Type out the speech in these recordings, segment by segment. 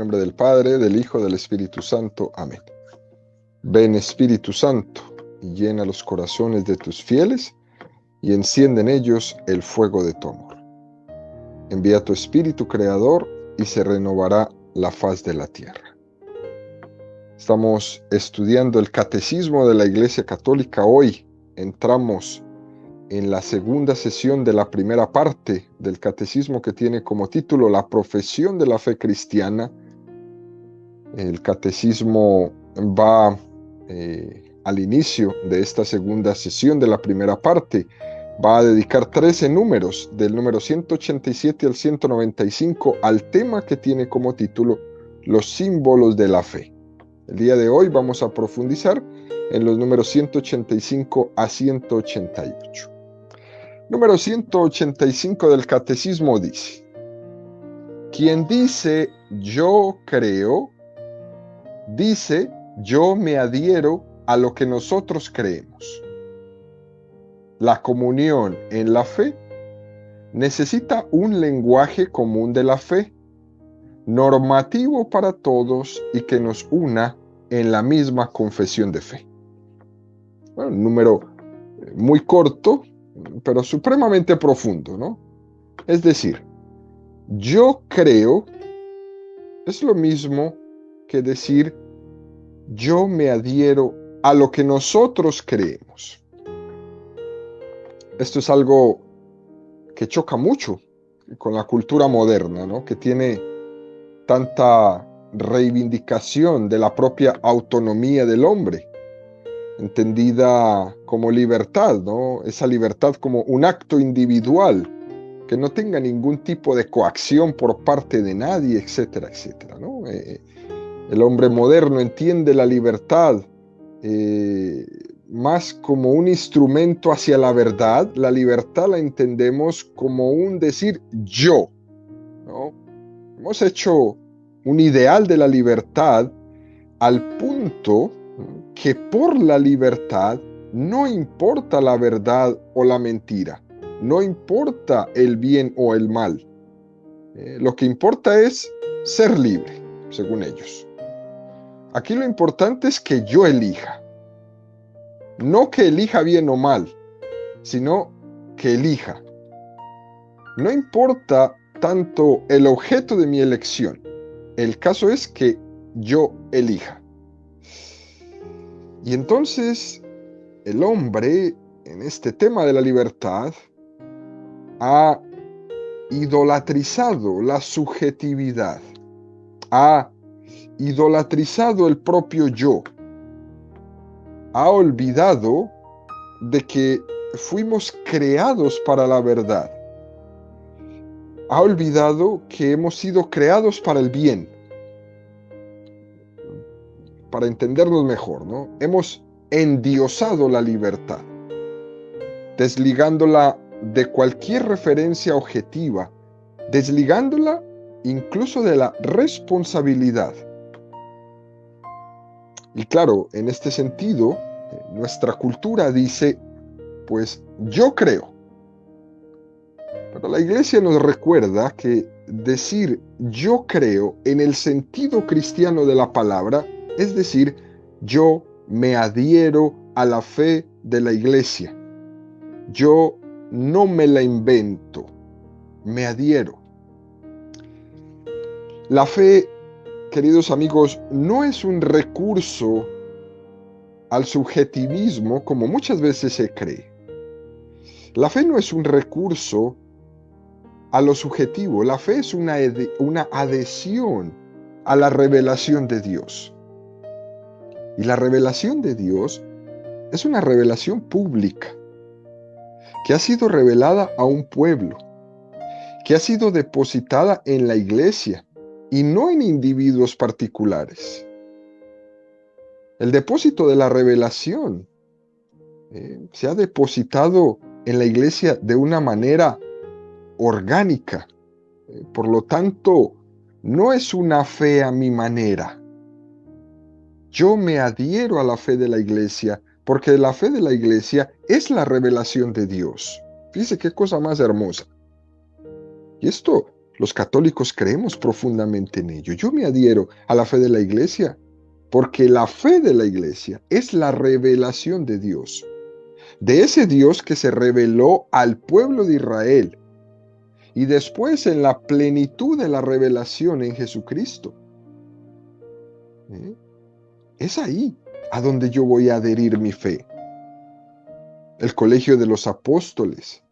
nombre del Padre, del Hijo, del Espíritu Santo. Amén. Ven, Espíritu Santo, y llena los corazones de tus fieles, y enciende en ellos el fuego de tu amor. Envía tu Espíritu Creador, y se renovará la faz de la tierra. Estamos estudiando el Catecismo de la Iglesia Católica. Hoy entramos en la segunda sesión de la primera parte del Catecismo, que tiene como título La profesión de la fe cristiana. El Catecismo va al inicio de esta segunda sesión de la primera parte. Va a dedicar 13 números, del número 187 al 195, al tema que tiene como título Los símbolos de la fe. El día de hoy vamos a profundizar en los números 185 a 188. Número 185 del Catecismo dice: quien dice yo creo, dice yo me adhiero a lo que nosotros creemos. La comunión en la fe necesita un lenguaje común de la fe, normativo para todos y que nos una en la misma confesión de fe. Bueno, un número muy corto, pero supremamente profundo, ¿no? Es decir, yo creo es lo mismo que decir yo me adhiero a lo que nosotros creemos. Esto es algo que choca mucho con la cultura moderna, ¿no? Que tiene tanta reivindicación de la propia autonomía del hombre, entendida como libertad, ¿no? Esa libertad como un acto individual, que no tenga ningún tipo de coacción por parte de nadie, etcétera, etcétera, ¿no? El hombre moderno entiende la libertad más como un instrumento hacia la verdad. La libertad la entendemos como un decir yo, ¿no? Hemos hecho un ideal de la libertad al punto que por la libertad no importa la verdad o la mentira, no importa el bien o el mal. Lo que importa es ser libre, según ellos. Aquí lo importante es que yo elija. No que elija bien o mal, sino que elija. No importa tanto el objeto de mi elección. El caso es que yo elija. Y entonces el hombre, en este tema de la libertad, ha idolatrizado la subjetividad, ha idolatrizado el propio yo, ha olvidado de que fuimos creados para la verdad, ha olvidado que hemos sido creados para el bien. Para entendernos mejor, ¿no? Hemos endiosado la libertad, desligándola de cualquier referencia objetiva, desligándola incluso de la responsabilidad. Y claro, en este sentido, nuestra cultura dice, pues yo creo. Pero la Iglesia nos recuerda que decir yo creo en el sentido cristiano de la palabra, es decir, yo me adhiero a la fe de la Iglesia. Yo no me la invento, me adhiero. La fe, queridos amigos, no es un recurso al subjetivismo como muchas veces se cree. La fe no es un recurso a lo subjetivo. La fe es una adhesión a la revelación de Dios. Y la revelación de Dios es una revelación pública, que ha sido revelada a un pueblo, que ha sido depositada en la Iglesia y no en individuos particulares. El depósito de la revelación se ha depositado en la Iglesia de una manera orgánica. Por lo tanto, no es una fe a mi manera. Yo me adhiero a la fe de la Iglesia porque la fe de la Iglesia es la revelación de Dios. Fíjese qué cosa más hermosa. Y esto Los católicos creemos profundamente en ello. Yo me adhiero a la fe de la Iglesia porque la fe de la Iglesia es la revelación de Dios, de ese Dios que se reveló al pueblo de Israel y después en la plenitud de la revelación en Jesucristo. Es ahí a donde yo voy a adherir mi fe. El colegio de los apóstoles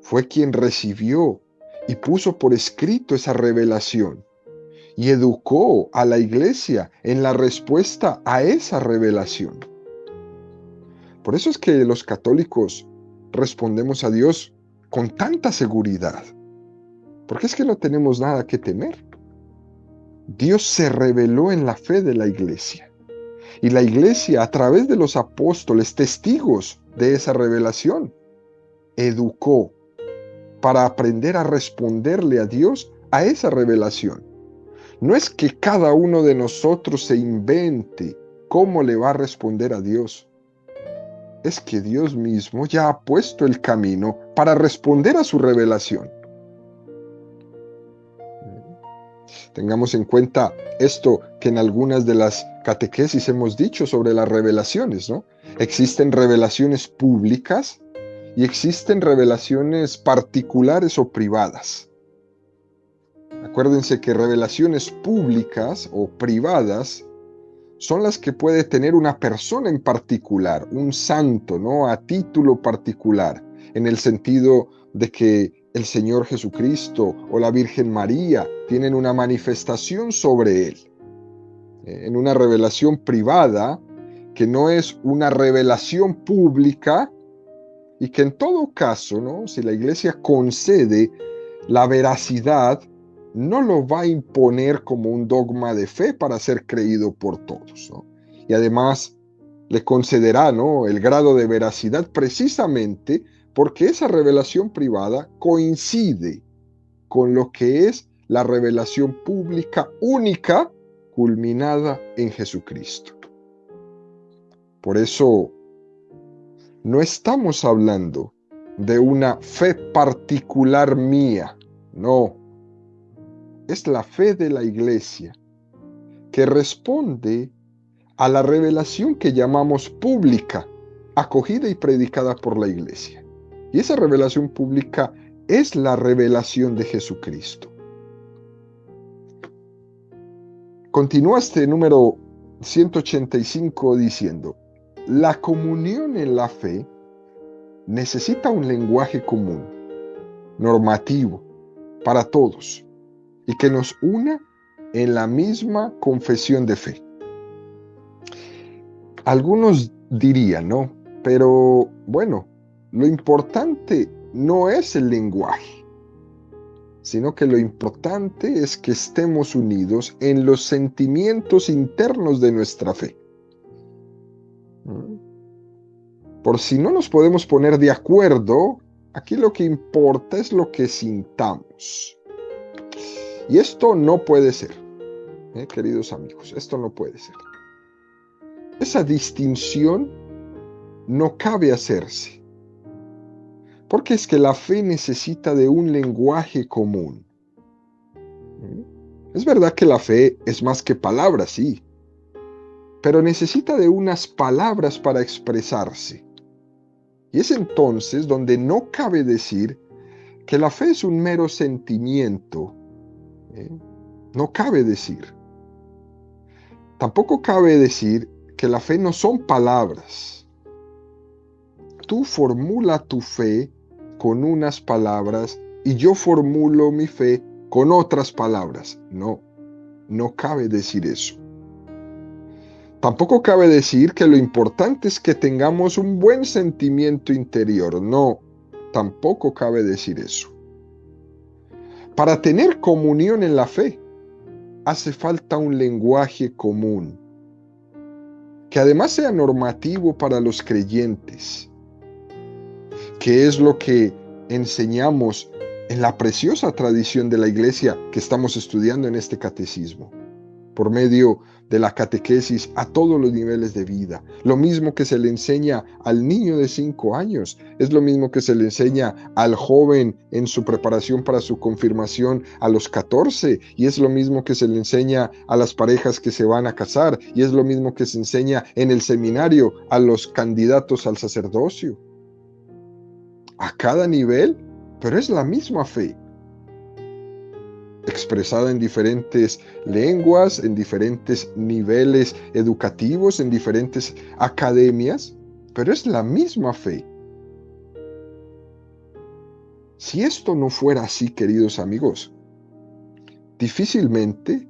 fue quien recibió y puso por escrito esa revelación y educó a la iglesia en la respuesta a esa revelación. Por eso es que los católicos respondemos a Dios con tanta seguridad, porque es que no tenemos nada que temer. Dios se reveló en la fe de la iglesia y la iglesia, a través de los apóstoles, testigos de esa revelación, educó para aprender a responderle a Dios a esa revelación. No es que cada uno de nosotros se invente cómo le va a responder a Dios. Es que Dios mismo ya ha puesto el camino para responder a su revelación. Tengamos en cuenta esto que en algunas de las catequesis hemos dicho sobre las revelaciones, ¿no? Existen revelaciones públicas y existen revelaciones particulares o privadas. Acuérdense que revelaciones públicas o privadas son las que puede tener una persona en particular, un santo, ¿no? A título particular, en el sentido de que el Señor Jesucristo o la Virgen María tienen una manifestación sobre él. En una revelación privada, que no es una revelación pública, y que en todo caso, ¿no? Si la Iglesia concede la veracidad, no lo va a imponer como un dogma de fe para ser creído por todos, ¿no? Y además le concederá, ¿no?, el grado de veracidad precisamente porque esa revelación privada coincide con lo que es la revelación pública única culminada en Jesucristo. Por eso no estamos hablando de una fe particular mía, no. Es la fe de la Iglesia que responde a la revelación que llamamos pública, acogida y predicada por la Iglesia. Y esa revelación pública es la revelación de Jesucristo. Continúa este número 185 diciendo: la comunión en la fe necesita un lenguaje común, normativo, para todos, y que nos una en la misma confesión de fe. Algunos dirían, ¿no? Pero bueno, lo importante no es el lenguaje, sino que lo importante es que estemos unidos en los sentimientos internos de nuestra fe. Por si no nos podemos poner de acuerdo, aquí lo que importa es lo que sintamos. Y esto no puede ser, queridos amigos, esto no puede ser. Esa distinción no cabe hacerse, porque es que la fe necesita de un lenguaje común. Es verdad que la fe es más que palabras, sí, pero necesita de unas palabras para expresarse. Y es entonces donde no cabe decir que la fe es un mero sentimiento. No cabe decir. Tampoco cabe decir que la fe no son palabras. Tú formula tu fe con unas palabras y yo formulo mi fe con otras palabras. No, no cabe decir eso. Tampoco cabe decir que lo importante es que tengamos un buen sentimiento interior. No, tampoco cabe decir eso. Para tener comunión en la fe, hace falta un lenguaje común, que además sea normativo para los creyentes, que es lo que enseñamos en la preciosa tradición de la Iglesia que estamos estudiando en este catecismo. por medio de la catequesis a todos los niveles de vida. Lo mismo que se le enseña al niño de 5 años, es lo mismo que se le enseña al joven en su preparación para su confirmación a los 14, y es lo mismo que se le enseña a las parejas que se van a casar, y es lo mismo que se enseña en el seminario a los candidatos al sacerdocio. A cada nivel, pero es la misma fe, expresada en diferentes lenguas, en diferentes niveles educativos, en diferentes academias, pero es la misma fe. Si esto no fuera así, queridos amigos, difícilmente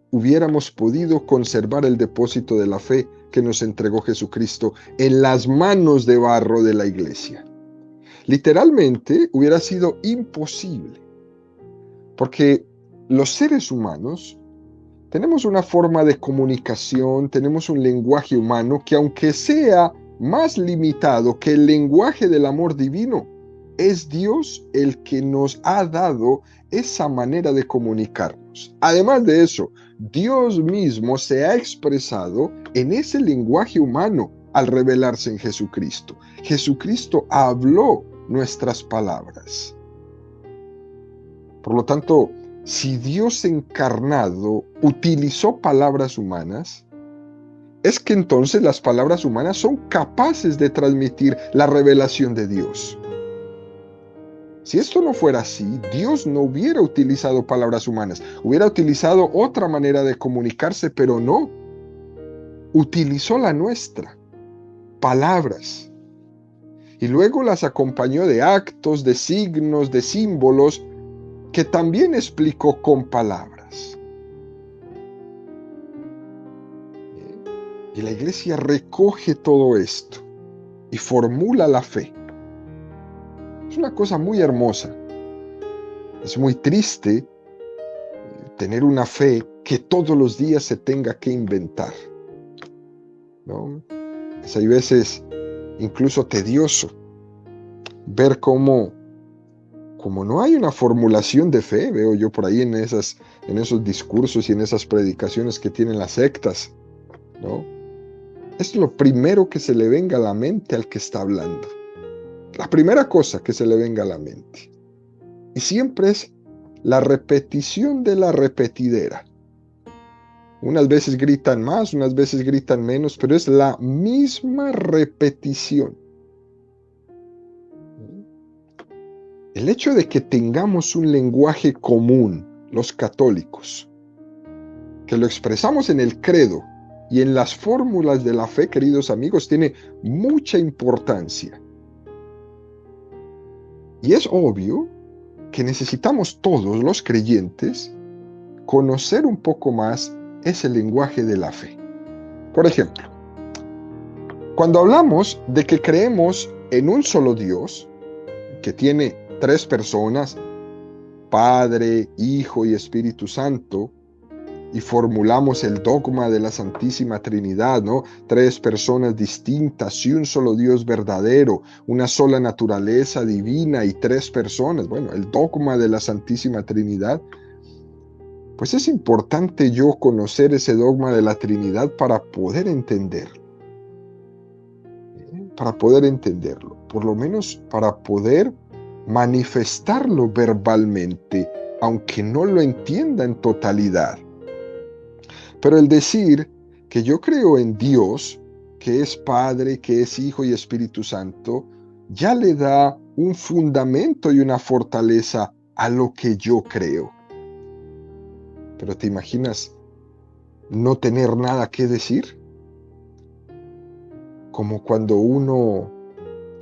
hubiéramos podido conservar el depósito de la fe que nos entregó Jesucristo en las manos de barro de la iglesia. Literalmente hubiera sido imposible, porque los seres humanos tenemos una forma de comunicación, tenemos un lenguaje humano que, aunque sea más limitado que el lenguaje del amor divino, es Dios el que nos ha dado esa manera de comunicarnos. Además de eso, Dios mismo se ha expresado en ese lenguaje humano al revelarse en Jesucristo. Jesucristo habló nuestras palabras. Por lo tanto, si Dios encarnado utilizó palabras humanas, es que entonces las palabras humanas son capaces de transmitir la revelación de Dios. Si esto no fuera así, Dios no hubiera utilizado palabras humanas, hubiera utilizado otra manera de comunicarse, pero no. Utilizó la nuestra, palabras. Y luego las acompañó de actos, de signos, de símbolos, que también explicó con palabras. Y la iglesia recoge todo esto y formula la fe. Es una cosa muy hermosa. Es muy triste tener una fe que todos los días se tenga que inventar, ¿no? Hay veces incluso tedioso ver cómo no hay una formulación de fe, veo yo por ahí en esos discursos y en esas predicaciones que tienen las sectas, ¿no? Es lo primero que se le venga a la mente al que está hablando. La primera cosa que se le venga a la mente. Y siempre es la repetición de la repetidera. Unas veces gritan más, unas veces gritan menos, pero es la misma repetición. El hecho de que tengamos un lenguaje común, los católicos, que lo expresamos en el credo y en las fórmulas de la fe, queridos amigos, tiene mucha importancia. Y es obvio que necesitamos todos los creyentes conocer un poco más ese lenguaje de la fe. Por ejemplo, cuando hablamos de que creemos en un solo Dios, que tiene 3 personas, Padre, Hijo y Espíritu Santo, y formulamos el dogma de la Santísima Trinidad, ¿no? 3 personas distintas y un solo Dios verdadero, una sola naturaleza divina y 3 personas. Bueno, el dogma de la Santísima Trinidad. Pues es importante yo conocer ese dogma de la Trinidad para poder entenderlo. Para poder entenderlo. Por lo menos para poder manifestarlo verbalmente, aunque no lo entienda en totalidad. Pero el decir que yo creo en Dios, que es Padre, que es Hijo y Espíritu Santo, ya le da un fundamento y una fortaleza a lo que yo creo. Pero ¿te imaginas no tener nada que decir? Como cuando uno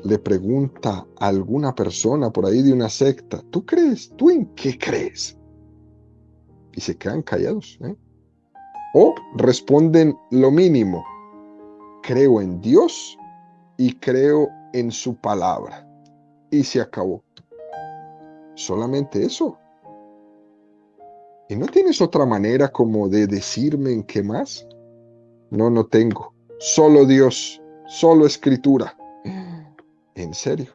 le pregunta a alguna persona por ahí de una secta, ¿tú crees? ¿Tú en qué crees? Y se quedan callados, ¿eh? O responden lo mínimo: creo en Dios y creo en su palabra. Y se acabó. Solamente eso. ¿Y no tienes otra manera como de decirme en qué más? No, no tengo. Solo Dios, solo Escritura. ¿En serio?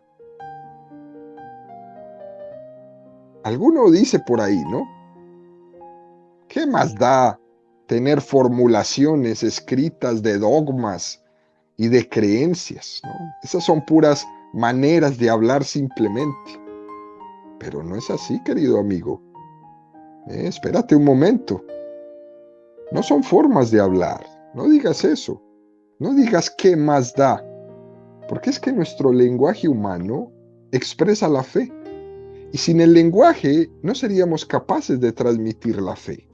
Alguno dice por ahí, ¿no? ¿Qué más da tener formulaciones escritas de dogmas y de creencias, ¿no? Esas son puras maneras de hablar simplemente. Pero no es así, querido amigo. Espérate un momento. No son formas de hablar. No digas eso. No digas qué más da. Porque es que nuestro lenguaje humano expresa la fe. Y sin el lenguaje no seríamos capaces de transmitir la fe.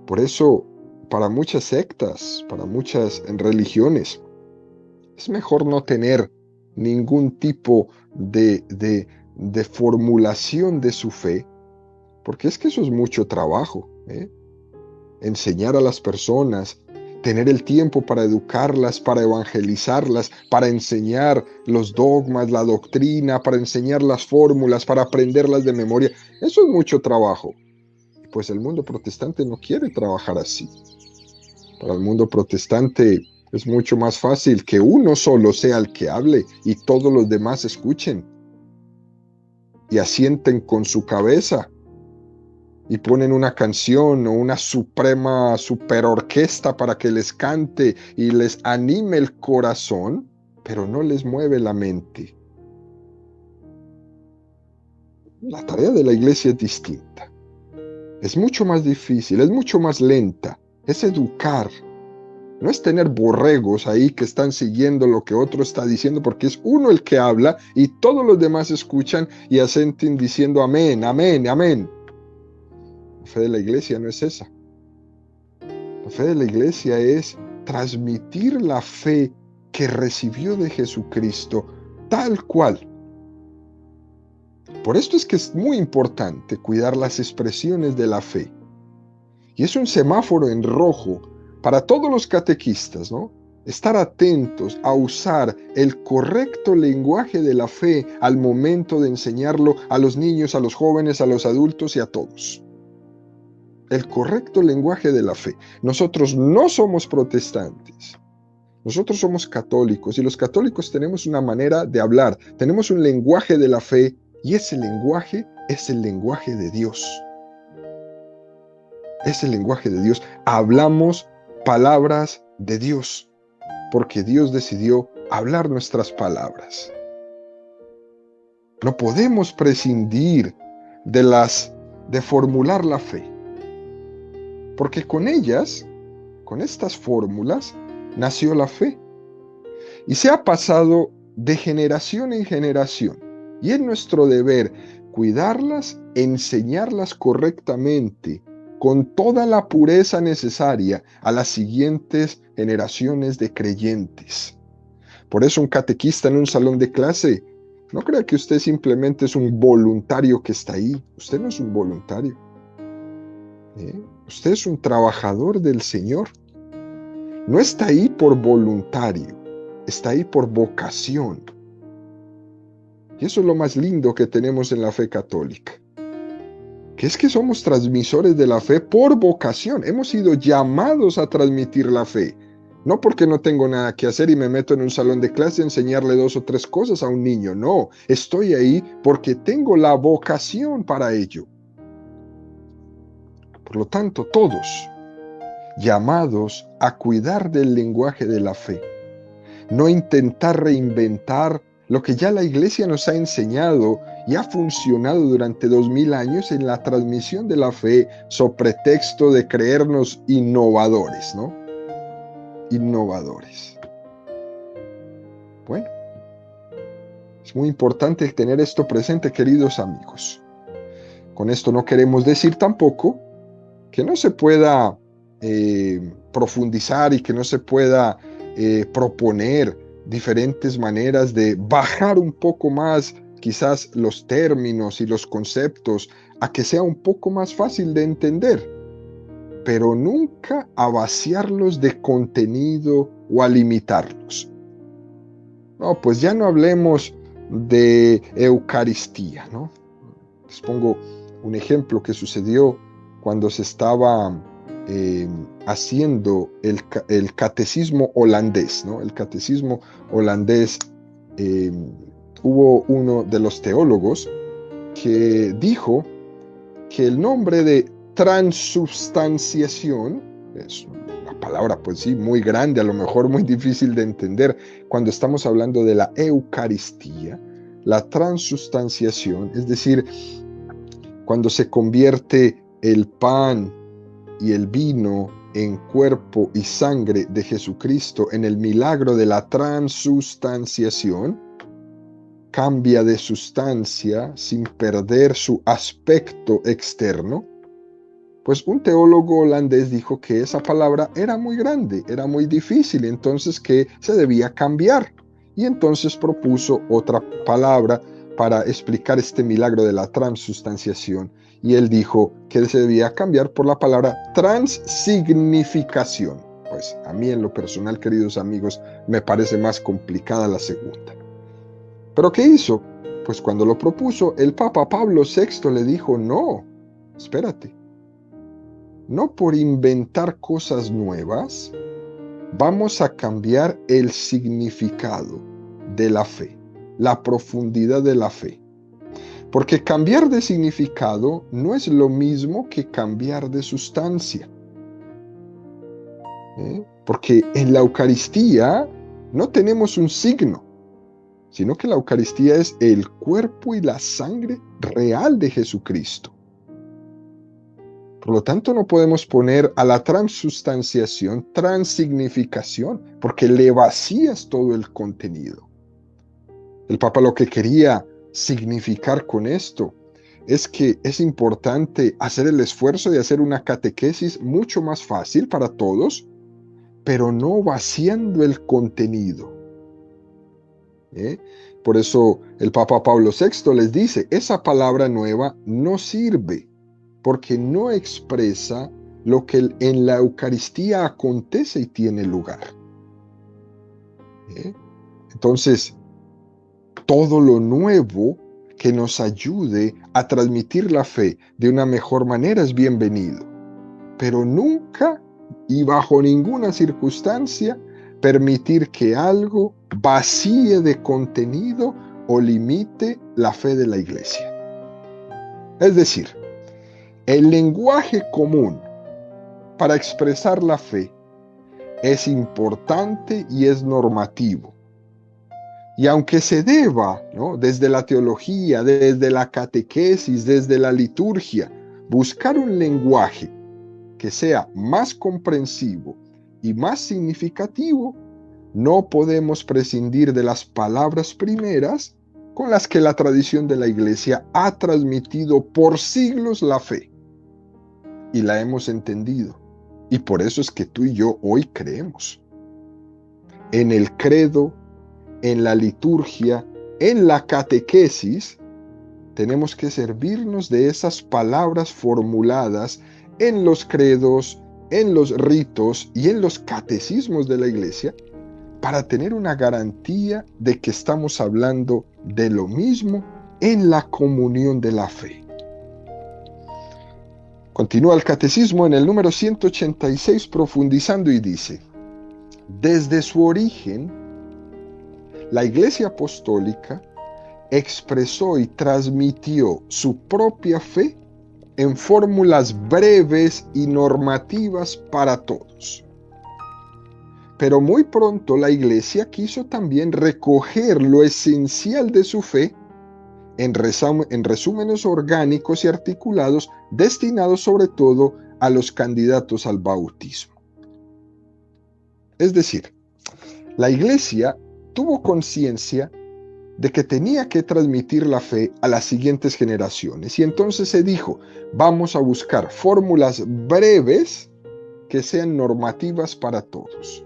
Por eso, para muchas sectas, para muchas religiones, es mejor no tener ningún tipo de formulación de su fe, porque es que eso es mucho trabajo, ¿eh? Enseñar a las personas, tener el tiempo para educarlas, para evangelizarlas, para enseñar los dogmas, la doctrina, para enseñar las fórmulas, para aprenderlas de memoria. Eso es mucho trabajo. Pues el mundo protestante no quiere trabajar así. Para el mundo protestante es mucho más fácil que uno solo sea el que hable y todos los demás escuchen y asienten con su cabeza y ponen una canción o una suprema superorquesta para que les cante y les anime el corazón, pero no les mueve la mente. La tarea de la iglesia es distinta. Es mucho más difícil, es mucho más lenta. Es educar. No es tener borregos ahí que están siguiendo lo que otro está diciendo, porque es uno el que habla y todos los demás escuchan y asenten diciendo amén, amén, amén. La fe de la iglesia no es esa. La fe de la iglesia es transmitir la fe que recibió de Jesucristo tal cual. Por esto es que es muy importante cuidar las expresiones de la fe. Y es un semáforo en rojo para todos los catequistas, ¿no? Estar atentos a usar el correcto lenguaje de la fe al momento de enseñarlo a los niños, a los jóvenes, a los adultos y a todos. El correcto lenguaje de la fe. Nosotros no somos protestantes. Nosotros somos católicos y los católicos tenemos una manera de hablar. Tenemos un lenguaje de la fe y ese lenguaje es el lenguaje de Dios. Es el lenguaje de Dios. Hablamos palabras de Dios porque Dios decidió hablar nuestras palabras. No podemos prescindir de formular la fe. Porque con ellas, con estas fórmulas, nació la fe. Y se ha pasado de generación en generación. Y es nuestro deber cuidarlas, enseñarlas correctamente, con toda la pureza necesaria a las siguientes generaciones de creyentes. Por eso un catequista en un salón de clase, no crea que usted simplemente es un voluntario que está ahí. Usted no es un voluntario. Usted es un trabajador del Señor. No está ahí por voluntario, está ahí por vocación. Y eso es lo más lindo que tenemos en la fe católica. Que es que somos transmisores de la fe por vocación. Hemos sido llamados a transmitir la fe. No porque no tengo nada que hacer y me meto en un salón de clase a enseñarle 2 o 3 cosas a un niño. No, estoy ahí porque tengo la vocación para ello. Por lo tanto, todos llamados a cuidar del lenguaje de la fe. No intentar reinventar lo que ya la iglesia nos ha enseñado y ha funcionado durante 2000 años en la transmisión de la fe, sobre pretexto de creernos innovadores, ¿no? Innovadores. Bueno, es muy importante tener esto presente, queridos amigos. Con esto no queremos decir tampoco que no se pueda profundizar y que no se pueda proponer diferentes maneras de bajar un poco más quizás los términos y los conceptos a que sea un poco más fácil de entender, pero nunca a vaciarlos de contenido o a limitarlos. No, pues ya no hablemos de Eucaristía, ¿no? Les pongo un ejemplo que sucedió cuando se estaba haciendo el catecismo holandés, ¿no? El catecismo holandés, hubo uno de los teólogos que dijo que el nombre de transubstanciación, es una palabra pues sí, muy grande, a lo mejor muy difícil de entender cuando estamos hablando de la Eucaristía, la transubstanciación, es decir, cuando se convierte el pan y el vino en cuerpo y sangre de Jesucristo en el milagro de la transubstanciación, cambia de sustancia sin perder su aspecto externo, pues un teólogo holandés dijo que esa palabra era muy grande, era muy difícil, entonces que se debía cambiar. Y entonces propuso otra palabra para explicar este milagro de la transubstanciación. Y él dijo que se debía cambiar por la palabra transignificación. Pues a mí en lo personal, queridos amigos, me parece más complicada la segunda. ¿Pero qué hizo? Pues cuando lo propuso, el Papa Pablo VI le dijo, no, espérate. No por inventar cosas nuevas, vamos a cambiar el significado de la fe, la profundidad de la fe. Porque cambiar de significado no es lo mismo que cambiar de sustancia. Porque en la Eucaristía no tenemos un signo, sino que la Eucaristía es el cuerpo y la sangre real de Jesucristo. Por lo tanto, no podemos poner a la transubstanciación transignificación, porque le vacías todo el contenido. El Papa lo que quería significar con esto es que es importante hacer el esfuerzo de hacer una catequesis mucho más fácil para todos, pero no vaciando el contenido. Por eso el Papa Pablo VI les dice, esa palabra nueva no sirve, porque no expresa lo que en la Eucaristía acontece y tiene lugar. Entonces, todo lo nuevo que nos ayude a transmitir la fe de una mejor manera es bienvenido, pero nunca y bajo ninguna circunstancia permitir que algo vacíe de contenido o limite la fe de la Iglesia. Es decir, el lenguaje común para expresar la fe es importante y es normativo. Y aunque se deba, desde la teología, desde la catequesis, desde la liturgia, buscar un lenguaje que sea más comprensivo y más significativo, no podemos prescindir de las palabras primeras con las que la tradición de la Iglesia ha transmitido por siglos la fe. Y la hemos entendido. Y por eso es que tú y yo hoy creemos. En el credo, en la liturgia, en la catequesis, tenemos que servirnos de esas palabras formuladas en los credos, en los ritos y en los catecismos de la Iglesia para tener una garantía de que estamos hablando de lo mismo en la comunión de la fe. Continúa el catecismo en el número 186 profundizando y dice, desde su origen, la Iglesia Apostólica expresó y transmitió su propia fe en fórmulas breves y normativas para todos. Pero muy pronto la Iglesia quiso también recoger lo esencial de su fe en resúmenes orgánicos y articulados destinados sobre todo a los candidatos al bautismo. Es decir, la Iglesia tuvo conciencia de que tenía que transmitir la fe a las siguientes generaciones y entonces se dijo, vamos a buscar fórmulas breves que sean normativas para todos.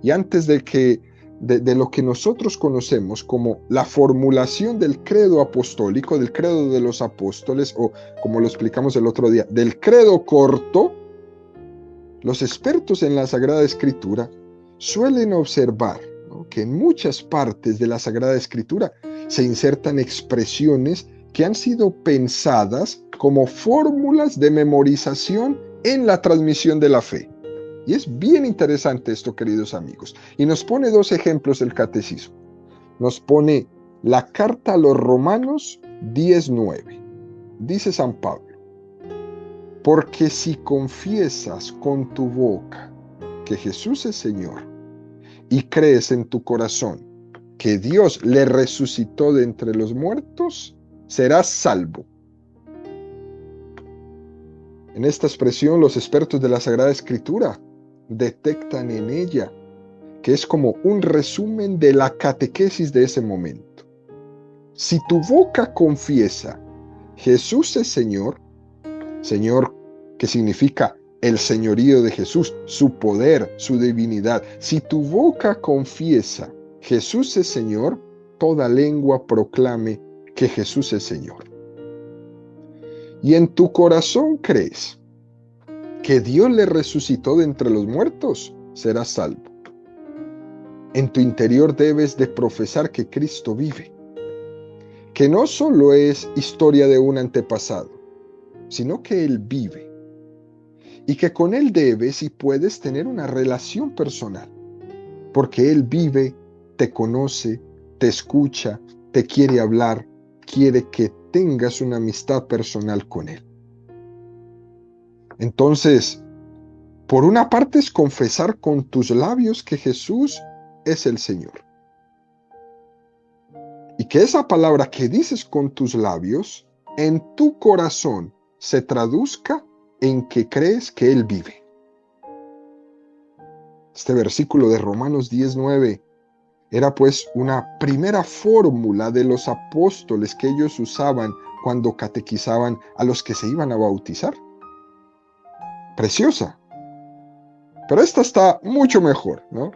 Y antes de lo que nosotros conocemos como la formulación del credo apostólico, del credo de los apóstoles, o como lo explicamos el otro día, del credo corto, los expertos en la Sagrada Escritura suelen observar que en muchas partes de la Sagrada Escritura se insertan expresiones que han sido pensadas como fórmulas de memorización en la transmisión de la fe. Y es bien interesante esto, queridos amigos. Y nos pone dos ejemplos del catecismo. Nos pone la carta a los Romanos 10:9. Dice San Pablo, Porque si confiesas con tu boca que Jesús es Señor y crees en tu corazón que Dios le resucitó de entre los muertos, serás salvo. En esta expresión, los expertos de la Sagrada Escritura detectan en ella que es como un resumen de la catequesis de ese momento. Si tu boca confiesa Jesús es Señor, Señor que significa el señorío de Jesús, su poder, su divinidad. Si tu boca confiesa Jesús es Señor, toda lengua proclame que Jesús es Señor. Y en tu corazón crees que Dios le resucitó de entre los muertos, serás salvo. En tu interior debes de profesar que Cristo vive, que no solo es historia de un antepasado, sino que Él vive, y que con Él debes y puedes tener una relación personal, porque Él vive, te conoce, te escucha, te quiere hablar, quiere que tengas una amistad personal con Él. Entonces, por una parte es confesar con tus labios que Jesús es el Señor. Y que esa palabra que dices con tus labios, en tu corazón se traduzca en que crees que Él vive. Este versículo de Romanos 10:9 era pues una primera fórmula de los apóstoles que ellos usaban cuando catequizaban a los que se iban a bautizar. Preciosa. Pero esta está mucho mejor, ¿no?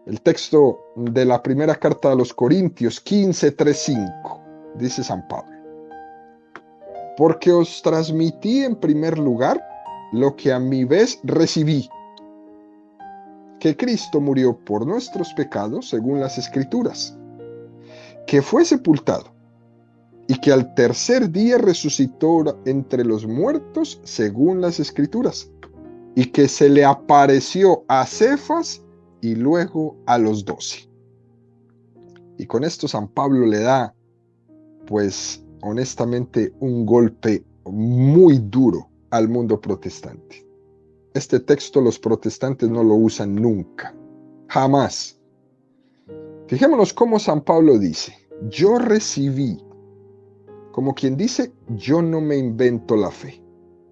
El texto de la primera carta a los Corintios 15:3-5, dice San Pablo. Porque os transmití en primer lugar lo que a mi vez recibí, que Cristo murió por nuestros pecados según las Escrituras, que fue sepultado y que al tercer día resucitó entre los muertos según las Escrituras, y que se le apareció a Cefas y luego a los 12. Y con esto San Pablo le da, pues honestamente, un golpe muy duro al mundo protestante. Este texto los protestantes no lo usan nunca, jamás. Fijémonos cómo San Pablo dice, yo recibí, como quien dice, yo no me invento la fe.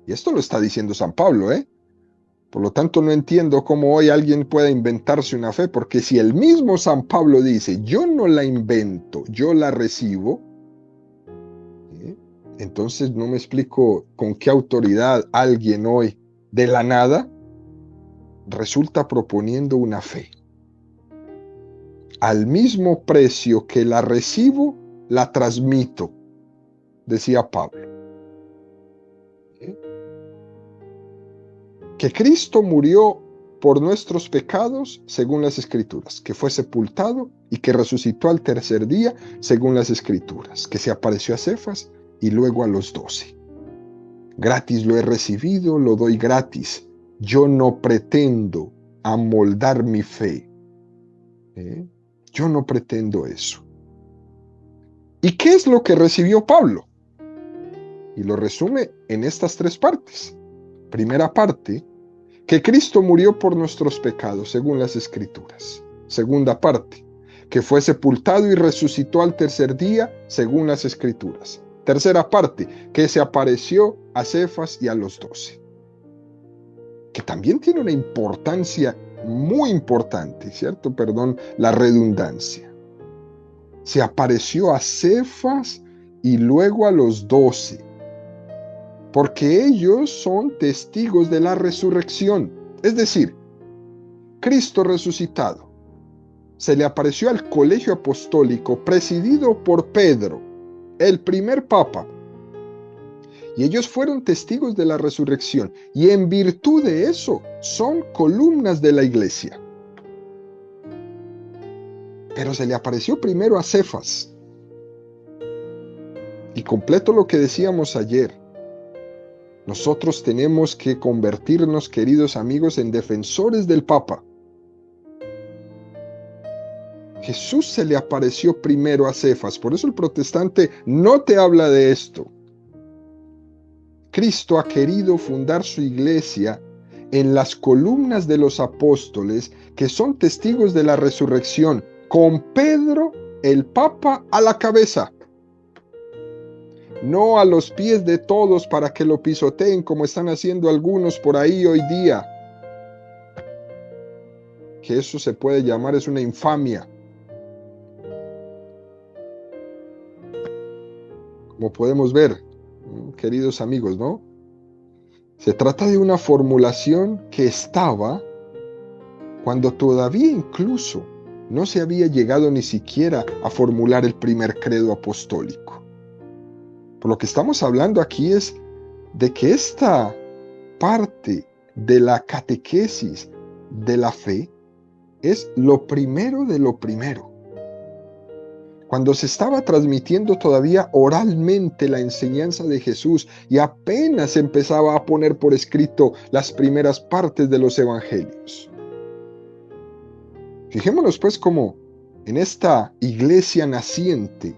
Y esto lo está diciendo San Pablo, ¿eh? Por lo tanto, no entiendo cómo hoy alguien pueda inventarse una fe, porque si el mismo San Pablo dice, yo no la invento, yo la recibo, entonces no me explico con qué autoridad alguien hoy, de la nada, resulta proponiendo una fe. Al mismo precio que la recibo, la transmito, decía Pablo. Que Cristo murió por nuestros pecados según las Escrituras, que fue sepultado y que resucitó al tercer día según las Escrituras, que se apareció a Cefas y luego a los 12. Gratis lo he recibido, lo doy gratis. Yo no pretendo amoldar mi fe. Yo no pretendo eso. ¿Y qué es lo que recibió Pablo? Y lo resume en estas 3 partes. Primera parte, que Cristo murió por nuestros pecados, según las Escrituras. Segunda parte, que fue sepultado y resucitó al tercer día, según las Escrituras. Tercera parte, que se apareció a Cefas y a los 12. Que también tiene una importancia muy importante, ¿cierto? Perdón, la redundancia. Se apareció a Cefas y luego a los 12. Porque ellos son testigos de la resurrección. Es decir, Cristo resucitado se le apareció al colegio apostólico presidido por Pedro, el primer papa. Y ellos fueron testigos de la resurrección. Y en virtud de eso, son columnas de la iglesia. Pero se le apareció primero a Cefas. Y completo lo que decíamos ayer. Nosotros tenemos que convertirnos, queridos amigos, en defensores del Papa. Jesús se le apareció primero a Cefas, por eso el protestante no te habla de esto. Cristo ha querido fundar su iglesia en las columnas de los apóstoles que son testigos de la resurrección, con Pedro, el Papa, a la cabeza. No a los pies de todos para que lo pisoteen como están haciendo algunos por ahí hoy día. Que eso se puede llamar, es una infamia. Como podemos ver, queridos amigos, ¿no? Se trata de una formulación que estaba cuando todavía incluso no se había llegado ni siquiera a formular el primer credo apostólico. Por lo que estamos hablando aquí es de que esta parte de la catequesis de la fe es lo primero de lo primero. Cuando se estaba transmitiendo todavía oralmente la enseñanza de Jesús y apenas empezaba a poner por escrito las primeras partes de los evangelios. Fijémonos pues cómo en esta iglesia naciente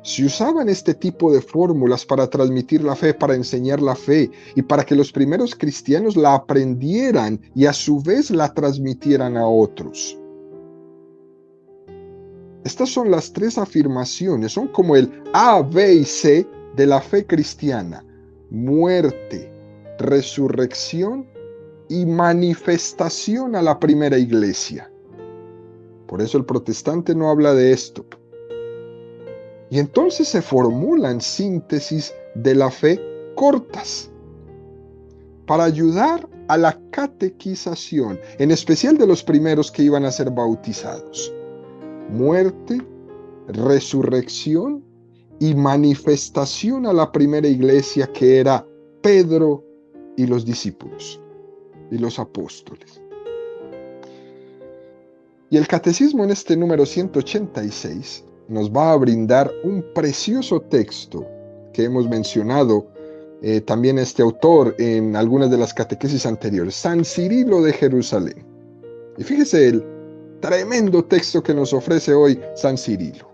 se usaban este tipo de fórmulas para transmitir la fe, para enseñar la fe y para que los primeros cristianos la aprendieran y a su vez la transmitieran a otros. Estas son las tres afirmaciones, son como el A, B y C de la fe cristiana: muerte, resurrección y manifestación a la primera iglesia. Por eso el protestante no habla de esto. Y entonces se formulan síntesis de la fe cortas para ayudar a la catequización, en especial de los primeros que iban a ser bautizados. Muerte, resurrección y manifestación a la primera iglesia, que era Pedro y los discípulos y los apóstoles. Y el catecismo en este número 186 nos va a brindar un precioso texto que hemos mencionado también este autor en algunas de las catequesis anteriores, San Cirilo de Jerusalén. Y fíjese el tremendo texto que nos ofrece hoy San Cirilo.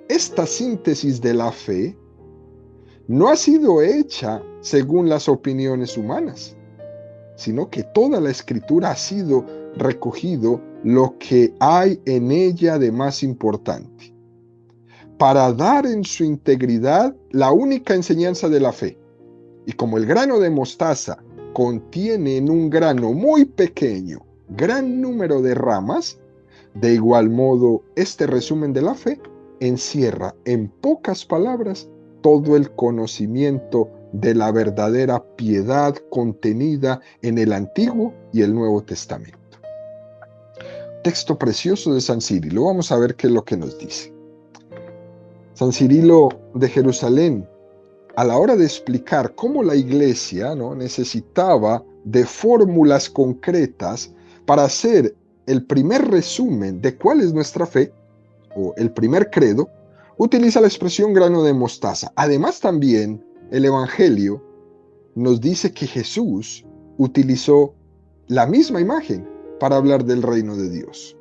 Esta síntesis de la fe no ha sido hecha según las opiniones humanas, sino que toda la Escritura ha sido recogido lo que hay en ella de más importante, para dar en su integridad la única enseñanza de la fe. Y como el grano de mostaza contiene en un grano muy pequeño gran número de ramas, de igual modo este resumen de la fe encierra en pocas palabras todo el conocimiento de la verdadera piedad contenida en el Antiguo y el Nuevo Testamento. Texto precioso de San Cirilo. Vamos a ver qué es lo que nos dice. San Cirilo de Jerusalén, a la hora de explicar cómo la iglesia, ¿no?, necesitaba de fórmulas concretas para hacer el primer resumen de cuál es nuestra fe, o el primer credo, utiliza la expresión grano de mostaza. Además, también el Evangelio nos dice que Jesús utilizó la misma imagen para hablar del reino de Dios.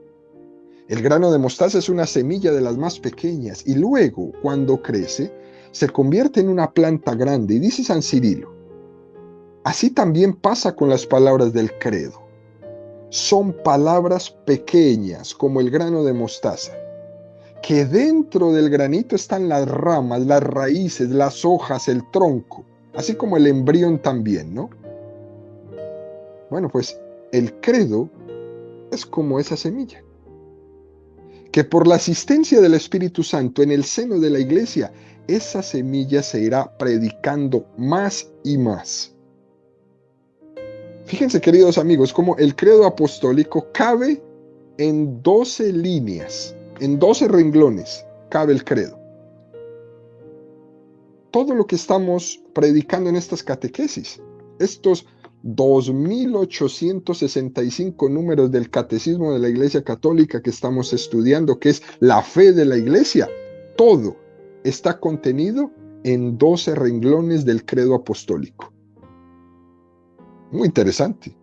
El grano de mostaza es una semilla de las más pequeñas y luego, cuando crece, se convierte en una planta grande. Y dice San Cirilo, así también pasa con las palabras del credo. Son palabras pequeñas como el grano de mostaza, que dentro del granito están las ramas, las raíces, las hojas, el tronco, así como el embrión también, ¿no? Bueno, pues el credo es como esa semilla, que por la asistencia del Espíritu Santo en el seno de la iglesia, esa semilla se irá predicando más y más. Fíjense, queridos amigos, cómo el credo apostólico cabe en 12 líneas, en 12 renglones cabe el credo. Todo lo que estamos predicando en estas catequesis, estos 2.865 números del Catecismo de la Iglesia Católica que estamos estudiando, que es la fe de la Iglesia, todo está contenido en 12 renglones del credo apostólico. Muy interesante.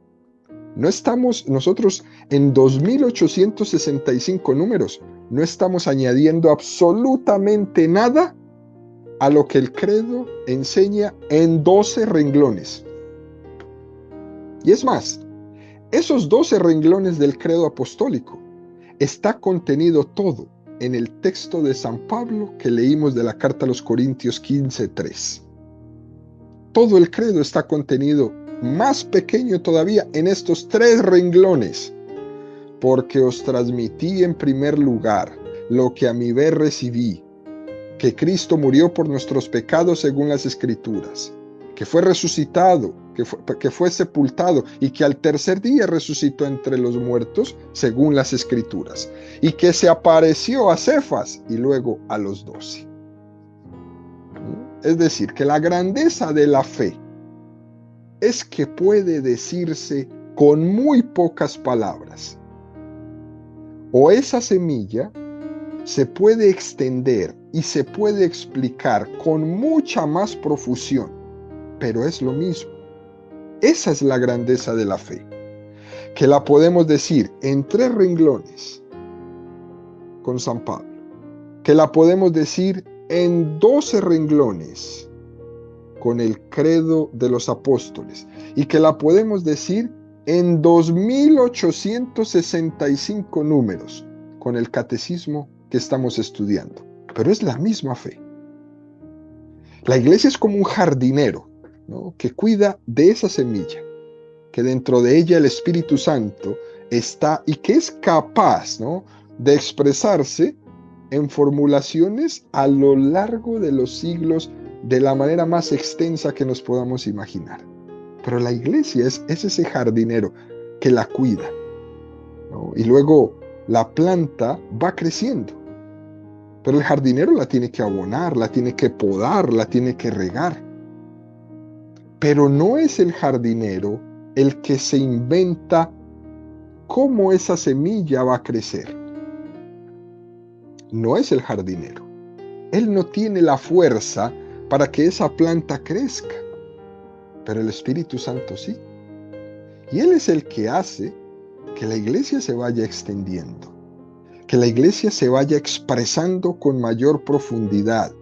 No estamos nosotros en 2.865 números, no estamos añadiendo absolutamente nada a lo que el credo enseña en 12 renglones. Y es más, esos 12 renglones del credo apostólico está contenido todo en el texto de San Pablo que leímos de la carta a los Corintios 15:3. Todo el credo está contenido, más pequeño todavía, en estos 3 renglones. Porque os transmití en primer lugar lo que a mi vez recibí, que Cristo murió por nuestros pecados según las Escrituras, que fue resucitado, que fue sepultado y que al tercer día resucitó entre los muertos según las Escrituras, y que se apareció a Cefas y luego a los 12. Es decir, que la grandeza de la fe es que puede decirse con muy pocas palabras. O esa semilla se puede extender y se puede explicar con mucha más profusión, pero es lo mismo. Esa es la grandeza de la fe, que la podemos decir en 3 renglones con San Pablo, que la podemos decir en 12 renglones con el credo de los apóstoles, y que la podemos decir en 2865 números con el catecismo que estamos estudiando. Pero es la misma fe. La iglesia es como un jardinero, ¿no?, que cuida de esa semilla, que dentro de ella el Espíritu Santo está y que es capaz, ¿no?, de expresarse en formulaciones a lo largo de los siglos de la manera más extensa que nos podamos imaginar. Pero la iglesia es ese jardinero que la cuida, ¿no? Y luego la planta va creciendo. Pero el jardinero la tiene que abonar, la tiene que podar, la tiene que regar. Pero no es el jardinero el que se inventa cómo esa semilla va a crecer. No es el jardinero. Él no tiene la fuerza para que esa planta crezca. Pero el Espíritu Santo sí. Y Él es el que hace que la iglesia se vaya extendiendo, que la iglesia se vaya expresando con mayor profundidad,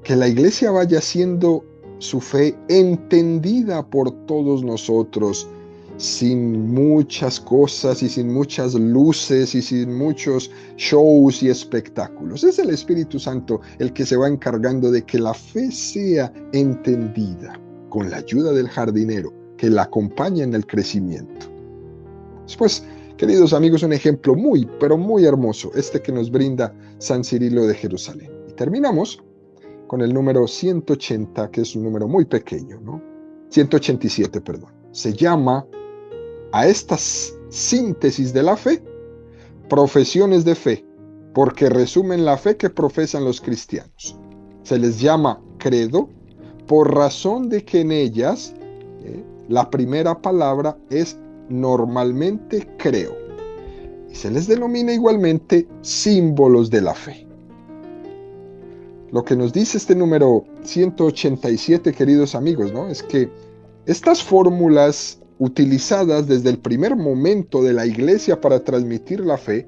que la iglesia vaya siendo su fe entendida por todos nosotros, sin muchas cosas y sin muchas luces y sin muchos shows y espectáculos. Es el Espíritu Santo el que se va encargando de que la fe sea entendida con la ayuda del jardinero que la acompaña en el crecimiento. Después, queridos amigos, un ejemplo muy, pero muy hermoso, este que nos brinda San Cirilo de Jerusalén. Y terminamos con el número 180, que es un número muy pequeño, ¿no? 187, perdón. Se llama a estas síntesis de la fe, profesiones de fe, porque resumen la fe que profesan los cristianos. Se les llama credo por razón de que en ellas la primera palabra es normalmente creo. Y se les denomina igualmente símbolos de la fe. Lo que nos dice este número 187, queridos amigos, ¿no?, es que estas fórmulas utilizadas desde el primer momento de la iglesia para transmitir la fe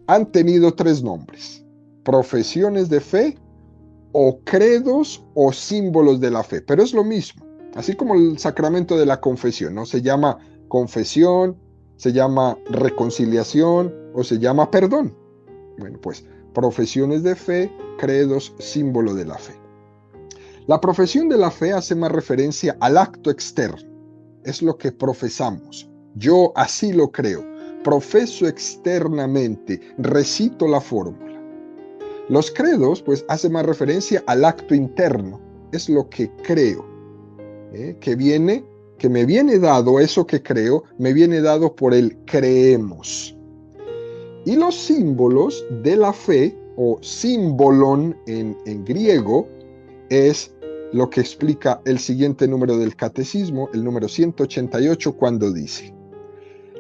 han tenido 3 nombres: profesiones de fe, o credos, o símbolos de la fe. Pero es lo mismo, así como el sacramento de la confesión, ¿no? Se llama confesión, se llama reconciliación o se llama perdón. Bueno, pues profesiones de fe, credos, símbolo de la fe. La profesión de la fe hace más referencia al acto externo. Es lo que profesamos. Yo así lo creo. Profeso externamente, recito la fórmula. Los credos, pues, hacen más referencia al acto interno. Es lo que creo. Que me viene dado, eso que creo, me viene dado por el creemos. Y los símbolos de la fe, o símbolon en griego, es lo que explica el siguiente número del catecismo, el número 188, cuando dice: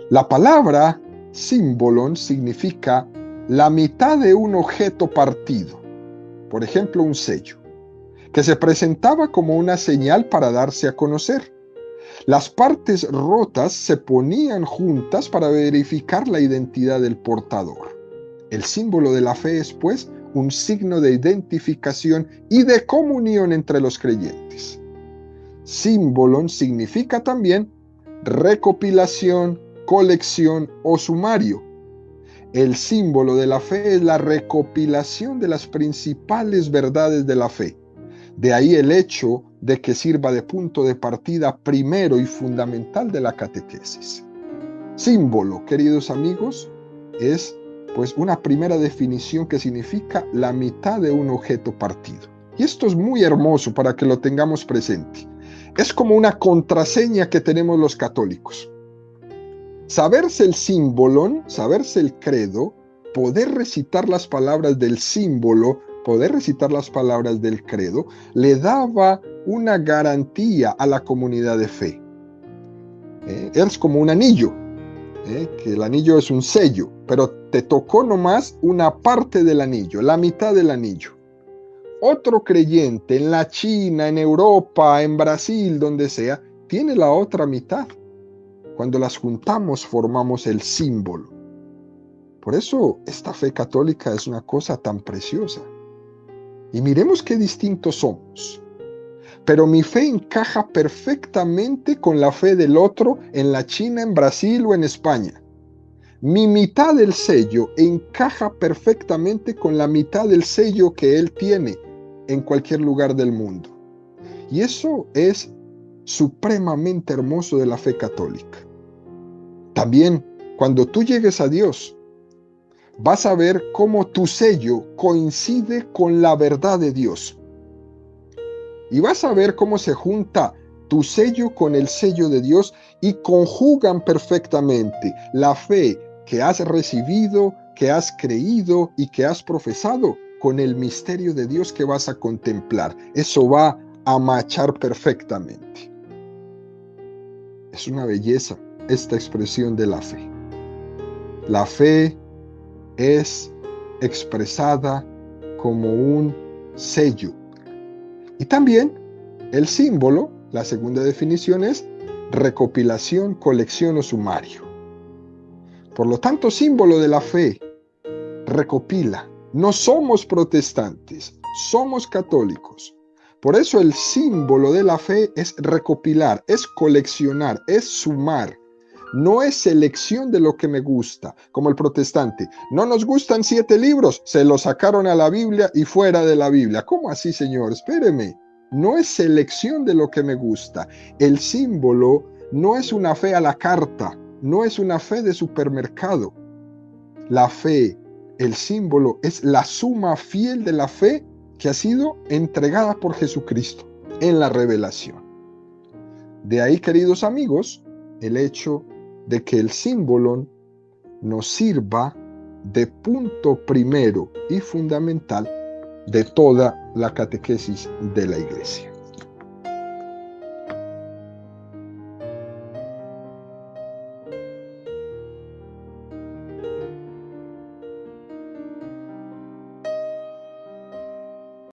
la palabra símbolon significa la mitad de un objeto partido, por ejemplo un sello, que se presentaba como una señal para darse a conocer. Las partes rotas se ponían juntas para verificar la identidad del portador. El símbolo de la fe es, pues, un signo de identificación y de comunión entre los creyentes. Símbolon significa también recopilación, colección o sumario. El símbolo de la fe es la recopilación de las principales verdades de la fe. De ahí el hecho de que sirva de punto de partida primero y fundamental de la catequesis. Símbolo, queridos amigos, es pues una primera definición que significa la mitad de un objeto partido. Y esto es muy hermoso para que lo tengamos presente. Es como una contraseña que tenemos los católicos. Saberse el símbolo, saberse el credo, poder recitar las palabras del símbolo, poder recitar las palabras del credo, le daba una garantía a la comunidad de fe. Es como un anillo, que el anillo es un sello, pero te tocó nomás una parte del anillo, la mitad del anillo. Otro creyente en la China, en Europa, en Brasil, donde sea, tiene la otra mitad. Cuando las juntamos formamos el símbolo. Por eso esta fe católica es una cosa tan preciosa. Y miremos qué distintos somos. Pero mi fe encaja perfectamente con la fe del otro en la China, en Brasil o en España. Mi mitad del sello encaja perfectamente con la mitad del sello que él tiene en cualquier lugar del mundo. Y eso es supremamente hermoso de la fe católica. También, cuando tú llegues a Dios, vas a ver cómo tu sello coincide con la verdad de Dios. Y vas a ver cómo se junta tu sello con el sello de Dios y conjugan perfectamente la fe que has recibido, que has creído y que has profesado con el misterio de Dios que vas a contemplar. Eso va a machar perfectamente. Es una belleza esta expresión de la fe. La fe es expresada como un sello. Y también el símbolo, la segunda definición es recopilación, colección o sumario. Por lo tanto, símbolo de la fe recopila. No somos protestantes, somos católicos. Por eso el símbolo de la fe es recopilar, es coleccionar, es sumar. No es selección de lo que me gusta, como el protestante. No nos gustan 7 libros, se los sacaron a la Biblia y fuera de la Biblia. ¿Cómo así, Señor? Espéreme. No es selección de lo que me gusta. El símbolo no es una fe a la carta, no es una fe de supermercado. La fe, el símbolo, es la suma fiel de la fe que ha sido entregada por Jesucristo en la revelación. De ahí, queridos amigos, el hecho de que el símbolo nos sirva de punto primero y fundamental de toda la catequesis de la Iglesia.